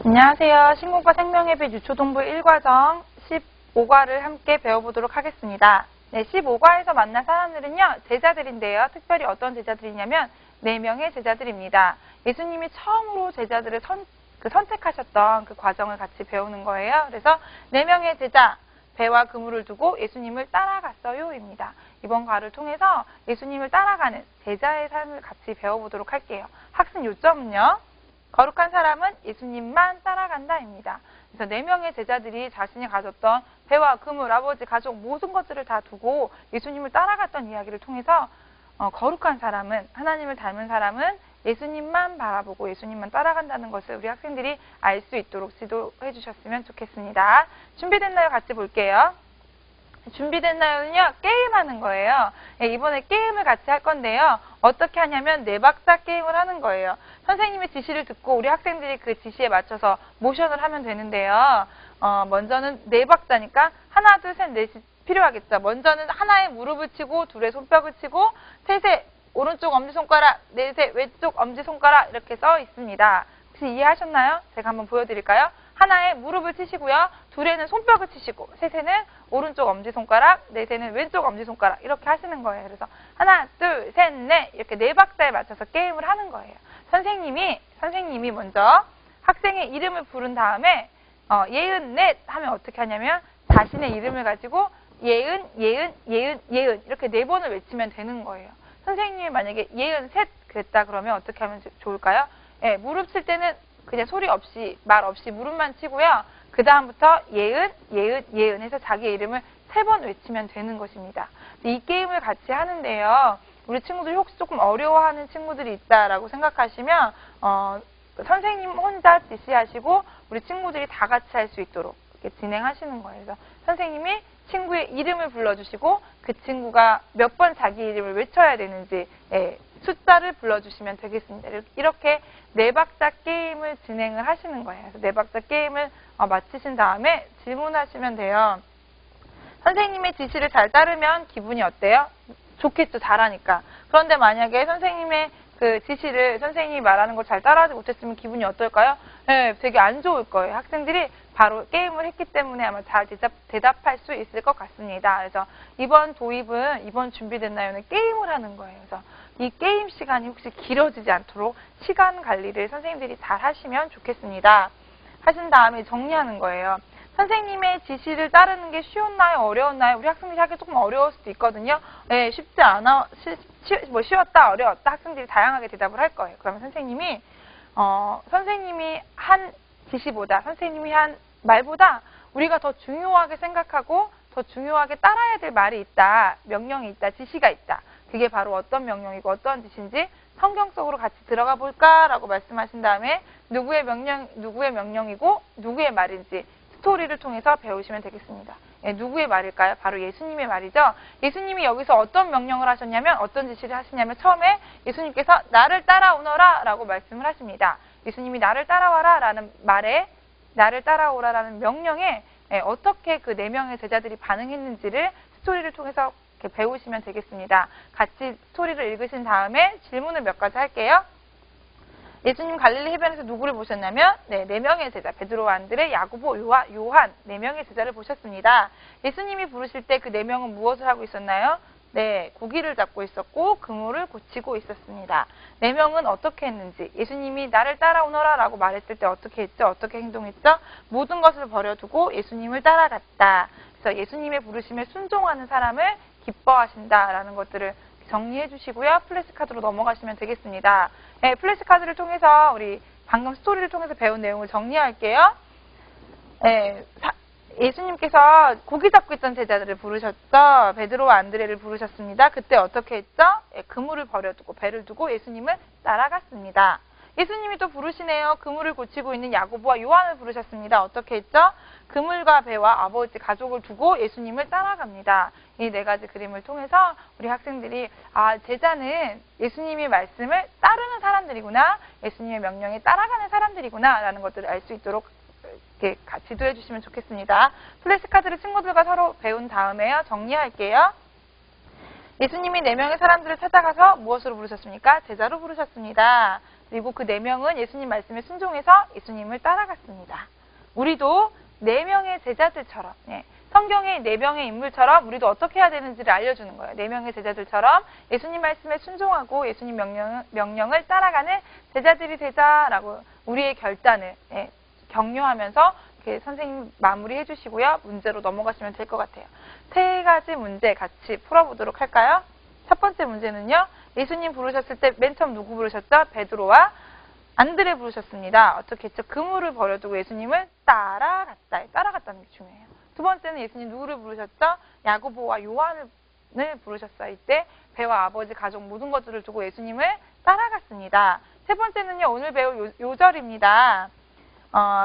안녕하세요. 신공과 생명예배 유초동부 1과정 15과를 함께 배워보도록 하겠습니다. 네, 15과에서 만난 사람들은요, 제자들인데요. 특별히 어떤 제자들이냐면 4명의 제자들입니다. 예수님이 처음으로 제자들을 선택하셨던 그 과정을 같이 배우는 거예요. 그래서 4명의 제자, 배와 그물을 두고 예수님을 따라갔어요입니다. 이번 과를 통해서 예수님을 따라가는 제자의 삶을 같이 배워보도록 할게요. 학습 요점은요, 거룩한 사람은 예수님만 따라간다입니다. 그래서 4명의 제자들이 자신이 가졌던 배와 그물, 아버지, 가족 모든 것들을 다 두고 예수님을 따라갔던 이야기를 통해서 거룩한 사람은, 하나님을 닮은 사람은 예수님만 바라보고 예수님만 따라간다는 것을 우리 학생들이 알 수 있도록 지도해 주셨으면 좋겠습니다. 준비됐나요? 같이 볼게요. 준비됐나요는요, 게임하는 거예요. 이번에 게임을 같이 할 건데요. 어떻게 하냐면 4박자 게임을 하는 거예요. 선생님의 지시를 듣고 우리 학생들이 그 지시에 맞춰서 모션을 하면 되는데요. 먼저는 4박자니까 하나, 둘, 셋, 넷이 필요하겠죠. 먼저는 하나에 무릎을 치고, 둘에 손뼉을 치고, 셋에 오른쪽 엄지손가락, 넷에 왼쪽 엄지손가락 이렇게 써 있습니다. 혹시 이해하셨나요? 제가 한번 보여드릴까요? 하나에 무릎을 치시고요. 둘에는 손뼉을 치시고, 셋에는 오른쪽 엄지손가락, 넷에는 왼쪽 엄지손가락 이렇게 하시는 거예요. 그래서 하나, 둘, 셋, 넷 이렇게 4박자에 맞춰서 게임을 하는 거예요. 선생님이 먼저 학생의 이름을 부른 다음에 예은, 넷 하면 어떻게 하냐면 자신의 이름을 가지고 예은, 예은, 예은, 예은 이렇게 4번을 외치면 되는 거예요. 선생님이 만약에 예은, 셋 그랬다 그러면 어떻게 하면 좋을까요? 네, 무릎 칠 때는 그냥 소리 없이, 말 없이 무릎만 치고요. 그 다음부터 예은, 예은, 예은 해서 자기 이름을 3번 외치면 되는 것입니다. 이 게임을 같이 하는데요. 우리 친구들이 혹시 조금 어려워하는 친구들이 있다라고 생각하시면 선생님 혼자 지시하시고 우리 친구들이 다 같이 할 수 있도록 이렇게 진행하시는 거예요. 그래서 선생님이 친구의 이름을 불러주시고 그 친구가 몇 번 자기 이름을 외쳐야 되는지 숫자를 불러주시면 되겠습니다. 이렇게 4박자 게임을 진행을 하시는 거예요. 그래서 4박자 게임을 마치신 다음에 질문하시면 돼요. 선생님의 지시를 잘 따르면 기분이 어때요? 좋겠죠, 잘하니까. 그런데 만약에 선생님의 그 지시를 선생님이 말하는 걸 잘 따라하지 못했으면 기분이 어떨까요? 네, 되게 안 좋을 거예요. 학생들이 바로 게임을 했기 때문에 아마 잘 대답할 수 있을 것 같습니다. 그래서 이번 도입은, 이번 준비됐나요는 게임을 하는 거예요. 그래서 이 게임 시간이 혹시 길어지지 않도록 시간 관리를 선생님들이 잘 하시면 좋겠습니다. 하신 다음에 정리하는 거예요. 선생님의 지시를 따르는 게 쉬웠나요? 어려웠나요? 우리 학생들이 하기 조금 어려울 수도 있거든요. 네, 쉽지 않아, 쉬웠다, 어려웠다 학생들이 다양하게 대답을 할 거예요. 그러면 선생님이 한 지시보다, 선생님이 한 말보다 우리가 더 중요하게 생각하고 더 중요하게 따라야 될 말이 있다, 명령이 있다, 지시가 있다. 그게 바로 어떤 명령이고 어떤 지시인지 성경 속으로 같이 들어가 볼까라고 말씀하신 다음에 누구의 명령이고 누구의 말인지 스토리를 통해서 배우시면 되겠습니다. 누구의 말일까요? 바로 예수님의 말이죠. 예수님이 여기서 어떤 명령을 하셨냐면, 어떤 지시를 하시냐면, 처음에 예수님께서 나를 따라오너라 라고 말씀을 하십니다. 예수님이 나를 따라와라 라는 말에, 나를 따라오라 라는 명령에 어떻게 그 4명의 제자들이 반응했는지를 스토리를 통해서 이렇게 배우시면 되겠습니다. 같이 스토리를 읽으신 다음에 질문을 몇 가지 할게요. 예수님 갈릴리 해변에서 누구를 보셨냐면 4명의 제자, 베드로, 안드레, 야고보, 요한 4명의 제자를 보셨습니다. 예수님이 부르실 때 그 4명은 무엇을 하고 있었나요? 네, 고기를 잡고 있었고 그물을 고치고 있었습니다. 4명은 어떻게 했는지, 예수님이 나를 따라오너라 라고 말했을 때 어떻게 했죠? 어떻게 행동했죠? 모든 것을 버려두고 예수님을 따라갔다. 그래서 예수님의 부르심에 순종하는 사람을 기뻐하신다라는 것들을 정리해 주시고요. 플래시카드로 넘어가시면 되겠습니다. 네, 플래시카드를 통해서 우리 방금 스토리를 통해서 배운 내용을 정리할게요. 네, 예수님께서 고기 잡고 있던 제자들을 부르셨죠. 베드로와 안드레를 부르셨습니다. 그때 어떻게 했죠? 그물을 버려두고 배를 두고 예수님을 따라갔습니다. 예수님이 또 부르시네요. 그물을 고치고 있는 야고보와 요한을 부르셨습니다. 어떻게 했죠? 그물과 배와 아버지, 가족을 두고 예수님을 따라갑니다. 이 4가지 그림을 통해서 우리 학생들이 제자는 예수님의 말씀을 따르는 사람들이구나, 예수님의 명령에 따라가는 사람들이구나 라는 것들을 알 수 있도록 이렇게 지도해 주시면 좋겠습니다. 플래시카드를 친구들과 서로 배운 다음에요. 정리할게요. 예수님이 4명의 사람들을 찾아가서 무엇으로 부르셨습니까? 제자로 부르셨습니다. 그리고 그 4명은 예수님 말씀에 순종해서 예수님을 따라갔습니다. 우리도 4명의 제자들처럼, 성경의 4명의 인물처럼 우리도 어떻게 해야 되는지를 알려주는 거예요. 4명의 제자들처럼 예수님 말씀에 순종하고 예수님 명령을 따라가는 제자들이 되자라고 우리의 결단을 격려하면서 이렇게 선생님 마무리해 주시고요. 문제로 넘어가시면 될 것 같아요. 3가지 문제 같이 풀어보도록 할까요? 첫 번째 문제는요. 예수님 부르셨을 때 맨 처음 누구 부르셨죠? 베드로와 안드레 부르셨습니다. 어떻게 했죠? 그물을 버려두고 예수님을 따라갔다. 따라갔다는 게 중요해요. 두 번째는 예수님 누구를 부르셨죠? 야고보와 요한을 부르셨어요. 이때 배와 아버지, 가족 모든 것들을 두고 예수님을 따라갔습니다. 세 번째는요. 오늘 배울 요절입니다.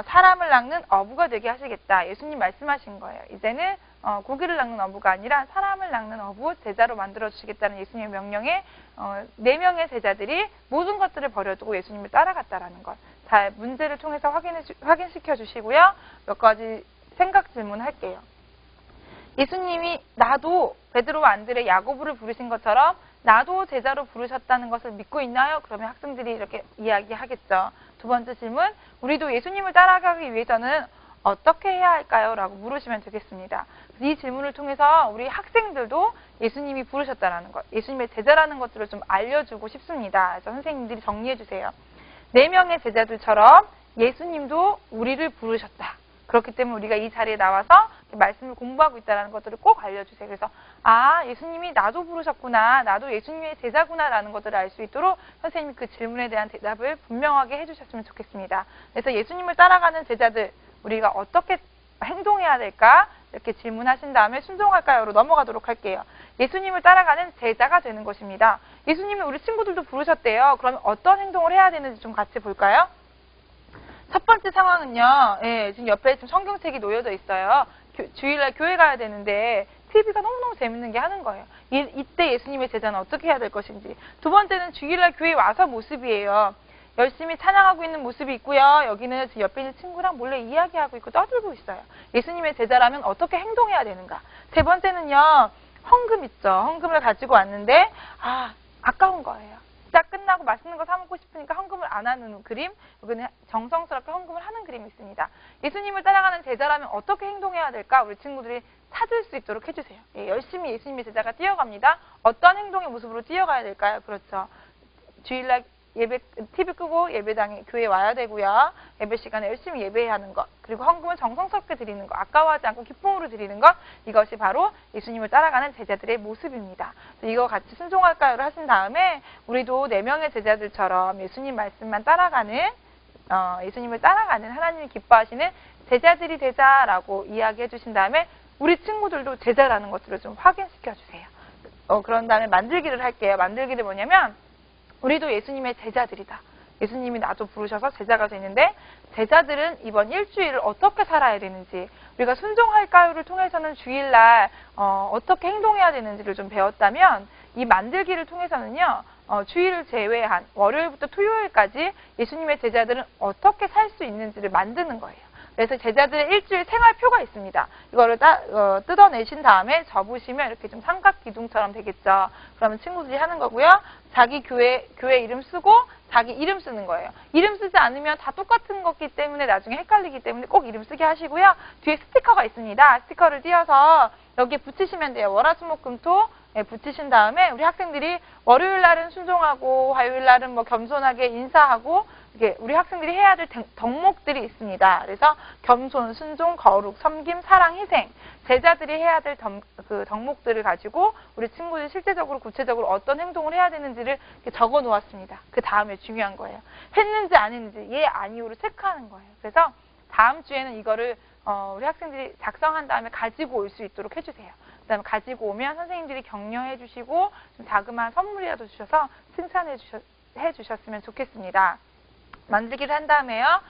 사람을 낚는 어부가 되게 하시겠다. 예수님 말씀하신 거예요. 이제는 고기를 낚는 어부가 아니라 사람을 낚는 어부, 제자로 만들어주시겠다는 예수님의 명령에 4명의 제자들이 모든 것들을 버려두고 예수님을 따라갔다라는 것. 잘 문제를 통해서 확인시켜 주시고요. 몇 가지 생각 질문할게요. 예수님이 나도 베드로와 안드레, 야고보를 부르신 것처럼 나도 제자로 부르셨다는 것을 믿고 있나요? 그러면 학생들이 이렇게 이야기하겠죠. 두 번째 질문, 우리도 예수님을 따라가기 위해서는 어떻게 해야 할까요? 라고 물으시면 되겠습니다. 이 질문을 통해서 우리 학생들도 예수님이 부르셨다는 것, 예수님의 제자라는 것들을 좀 알려주고 싶습니다. 그래서 선생님들이 정리해 주세요. 4명의 제자들처럼 예수님도 우리를 부르셨다. 그렇기 때문에 우리가 이 자리에 나와서 말씀을 공부하고 있다는 것들을 꼭 알려주세요. 그래서 예수님이 나도 부르셨구나, 나도 예수님의 제자구나 라는 것들을 알 수 있도록 선생님이 그 질문에 대한 대답을 분명하게 해주셨으면 좋겠습니다. 그래서 예수님을 따라가는 제자들, 우리가 어떻게 행동해야 될까? 이렇게 질문하신 다음에 순종할까요?로 넘어가도록 할게요. 예수님을 따라가는 제자가 되는 것입니다. 예수님이 우리 친구들도 부르셨대요. 그러면 어떤 행동을 해야 되는지 좀 같이 볼까요? 첫 번째 상황은요. 지금 옆에 지금 성경책이 놓여져 있어요. 주일날 교회 가야 되는데 TV가 너무너무 재밌는 게 하는 거예요. 이때 예수님의 제자는 어떻게 해야 될 것인지. 두 번째는 주일날 교회 와서 모습이에요. 열심히 찬양하고 있는 모습이 있고요. 여기는 지금 옆에 있는 친구랑 몰래 이야기하고 있고 떠들고 있어요. 예수님의 제자라면 어떻게 행동해야 되는가. 세 번째는요. 헌금 있죠. 헌금을 가지고 왔는데 아까운 거예요. 딱 끝나고 맛있는 거 사 먹고 싶으니까 헌금을 안 하는 그림, 여기는 정성스럽게 헌금을 하는 그림이 있습니다. 예수님을 따라가는 제자라면 어떻게 행동해야 될까? 우리 친구들이 찾을 수 있도록 해주세요. 열심히 예수님의 제자가 뛰어갑니다. 어떤 행동의 모습으로 뛰어가야 될까요? 그렇죠. 주일날 예배, TV 끄고 예배당에 교회에 와야 되고요. 예배 시간에 열심히 예배해야 하는 것, 그리고 헌금을 정성스럽게 드리는 것, 아까워하지 않고 기쁨으로 드리는 것, 이것이 바로 예수님을 따라가는 제자들의 모습입니다. 이거 같이 순종할까요를 하신 다음에 우리도 4명의 제자들처럼 예수님 말씀만 따라가는 예수님을 따라가는 하나님이 기뻐하시는 제자들이 되자라고 이야기해 주신 다음에 우리 친구들도 제자라는 것들을 좀 확인시켜 주세요. 그런 다음에 만들기를 할게요. 만들기를 뭐냐면 우리도 예수님의 제자들이다. 예수님이 나도 부르셔서 제자가 되는데 제자들은 이번 일주일을 어떻게 살아야 되는지, 우리가 순종할까요를 통해서는 주일날 어떻게 행동해야 되는지를 좀 배웠다면 이 만들기를 통해서는요. 주일을 제외한 월요일부터 토요일까지 예수님의 제자들은 어떻게 살 수 있는지를 만드는 거예요. 그래서 제자들의 일주일 생활표가 있습니다. 이거를 뜯어내신 다음에 접으시면 이렇게 좀 삼각 기둥처럼 되겠죠. 그러면 친구들이 하는 거고요. 자기 교회 이름 쓰고 자기 이름 쓰는 거예요. 이름 쓰지 않으면 다 똑같은 거기 때문에 나중에 헷갈리기 때문에 꼭 이름 쓰게 하시고요. 뒤에 스티커가 있습니다. 스티커를 띄어서 여기에 붙이시면 돼요. 월화수목금토 붙이신 다음에 우리 학생들이 월요일 날은 순종하고 화요일 날은 뭐 겸손하게 인사하고 이게 우리 학생들이 해야 될 덕목들이 있습니다. 그래서 겸손, 순종, 거룩, 섬김, 사랑, 희생, 제자들이 해야 될 그 덕목들을 가지고 우리 친구들이 실제적으로 구체적으로 어떤 행동을 해야 되는지를 적어 놓았습니다. 그 다음에 중요한 거예요. 했는지 안 했는지 예, 아니오를 체크하는 거예요. 그래서 다음 주에는 이거를 우리 학생들이 작성한 다음에 가지고 올 수 있도록 해주세요. 그 다음에 가지고 오면 선생님들이 격려해 주시고 좀 자그마한 선물이라도 주셔서 칭찬해 주셨으면 좋겠습니다. 만들기를 한 다음에요.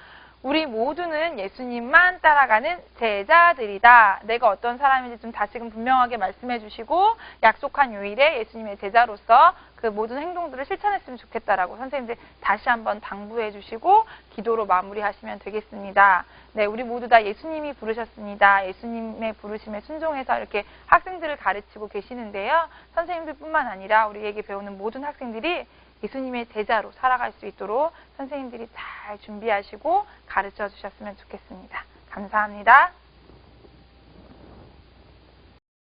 우리 모두는 예수님만 따라가는 제자들이다. 내가 어떤 사람인지 좀 다시금 분명하게 말씀해 주시고 약속한 요일에 예수님의 제자로서 그 모든 행동들을 실천했으면 좋겠다라고 선생님들 다시 한번 당부해 주시고 기도로 마무리하시면 되겠습니다. 네, 우리 모두 다 예수님이 부르셨습니다. 예수님의 부르심에 순종해서 이렇게 학생들을 가르치고 계시는데요. 선생님들뿐만 아니라 우리에게 배우는 모든 학생들이 예수님의 제자로 살아갈 수 있도록 선생님들이 잘 준비하시고 가르쳐 주셨으면 좋겠습니다. 감사합니다.